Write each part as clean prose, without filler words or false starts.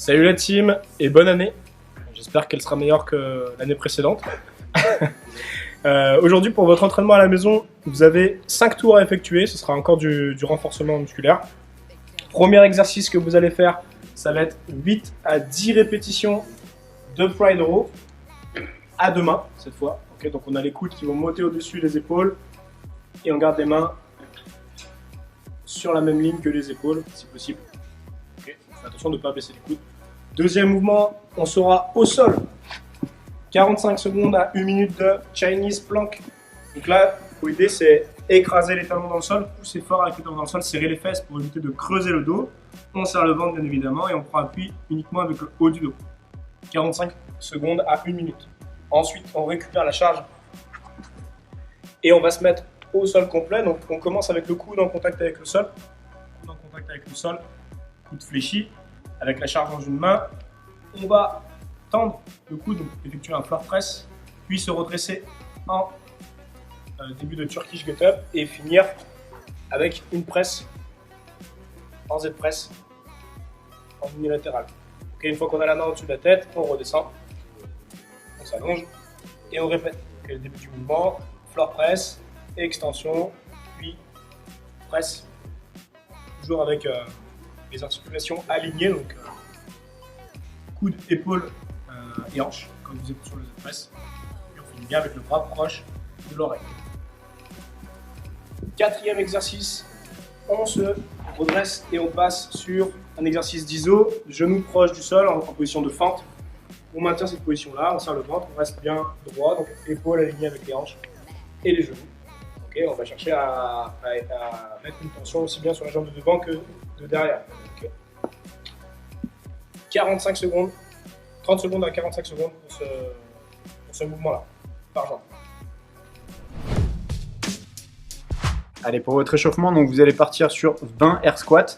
Salut la team et bonne année. J'espère qu'elle sera meilleure que l'année précédente. Aujourd'hui, pour votre entraînement à la maison, vous avez 5 tours à effectuer. Ce sera encore du renforcement musculaire. Premier exercice que vous allez faire, ça va être 8 à 10 répétitions de pride row à deux mains cette fois. Okay, donc on a les coudes qui vont monter au-dessus des épaules et on garde les mains sur la même ligne que les épaules si possible. Okay, faites attention de ne pas baisser les coudes. Deuxième mouvement, on sera au sol. 45 secondes à 1 minute de Chinese plank. Donc là, l'idée c'est écraser les talons dans le sol, pousser fort avec les talons dans le sol, serrer les fesses pour éviter de creuser le dos. On serre le ventre bien évidemment et on prend appui uniquement avec le haut du dos. 45 secondes à 1 minute. Ensuite, on récupère la charge et on va se mettre au sol complet. Donc on commence avec le coude en contact avec le sol. Coude en contact avec le sol, coude fléchi, avec la charge dans une main. On va tendre le coude, donc effectuer un floor press, puis se redresser en début de Turkish get up et finir avec une presse en Z press en unilatéral. Okay, une fois qu'on a la main au-dessus de la tête, on redescend, on s'allonge et on répète. Okay, le début du mouvement, floor press, extension, puis presse, toujours avec les articulations alignées, donc coude, épaule et hanche, comme vous êtes sur le Z-press. Et on finit bien avec le bras proche de l'oreille. Quatrième exercice, on se redresse et on passe sur un exercice d'iso, genoux proches du sol en position de fente. On maintient cette position-là, on serre le ventre, on reste bien droit, donc épaules alignées avec les hanches et les genoux. Okay, on va chercher à mettre une tension aussi bien sur la jambe de devant que de derrière. Okay. 45 secondes, 30 secondes à 45 secondes pour ce mouvement-là, par jambe. Allez, pour votre échauffement, donc vous allez partir sur 20 air squats.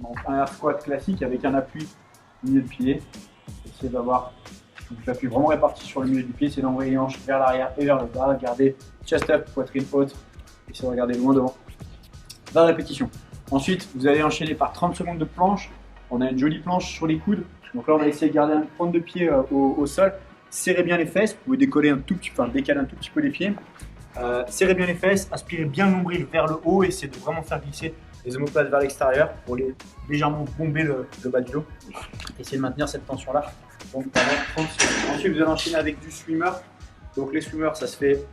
Donc un air squat classique avec un appui au milieu de pied. Essayez d'avoir l'appui vraiment réparti sur le milieu du pied, c'est d'envoyer les hanches vers l'arrière et vers le bas. Gardez chest up, poitrine haute. Essayez de regarder loin devant. 20 répétitions. Ensuite, vous allez enchaîner par 30 secondes de planche. On a une jolie planche sur les coudes. Donc là, on va essayer de garder une pointe de pied au sol. Serrez bien les fesses. Vous pouvez décoller un tout petit peu, décaler un tout petit peu les pieds. Serrez bien les fesses, aspirez bien le nombril vers le haut et essayez de vraiment faire glisser les omoplates vers l'extérieur pour légèrement bomber le bas du dos. Essayez de maintenir cette tension-là. Donc pendant 30 secondes. Ensuite, vous allez enchaîner avec du swimmer. Donc les swimmers, ça se fait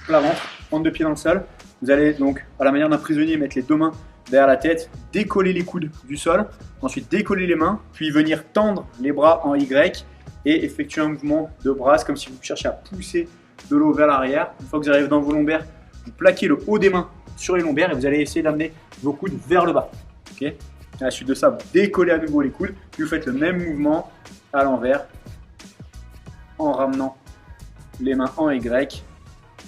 plat ventre, pointe de pied dans le sol. Vous allez donc, à la manière d'un prisonnier, mettre les deux mains derrière la tête, décoller les coudes du sol, ensuite décoller les mains, puis venir tendre les bras en Y et effectuer un mouvement de bras comme si vous cherchiez à pousser de l'eau vers l'arrière. Une fois que vous arrivez dans vos lombaires, vous plaquez le haut des mains sur les lombaires et vous allez essayer d'amener vos coudes vers le bas. Okay, à la suite de ça, vous décollez à nouveau les coudes, puis vous faites le même mouvement à l'envers en ramenant les mains en Y,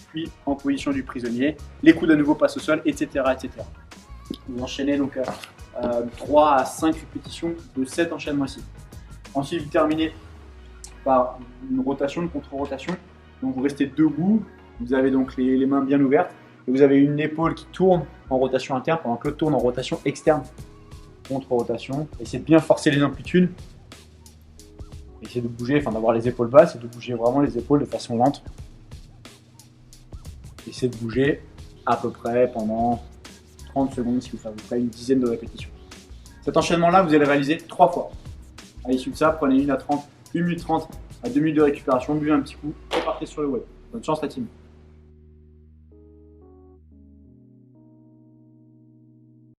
puis en position du prisonnier. Les coudes à nouveau passent au sol, etc. etc. Vous enchaînez donc 3 à 5 répétitions de cet enchaînement-ci. Ensuite, vous terminez par une rotation, une contre-rotation. Donc vous restez debout, vous avez donc les mains bien ouvertes et vous avez une épaule qui tourne en rotation interne pendant que l'autre tourne en rotation externe. Contre-rotation, essayez de bien forcer les amplitudes. Essayez de bouger, enfin d'avoir les épaules basses et de bouger vraiment les épaules de façon lente. Essayez de bouger à peu près pendant 30 secondes si vous faites à peu près une dizaine de répétitions. Cet enchaînement-là, vous allez réaliser 3 fois. À l'issue de ça, prenez 1 minute 30 à 2 minutes de récupération, buvez un petit coup et partez sur le web. Bonne chance la team.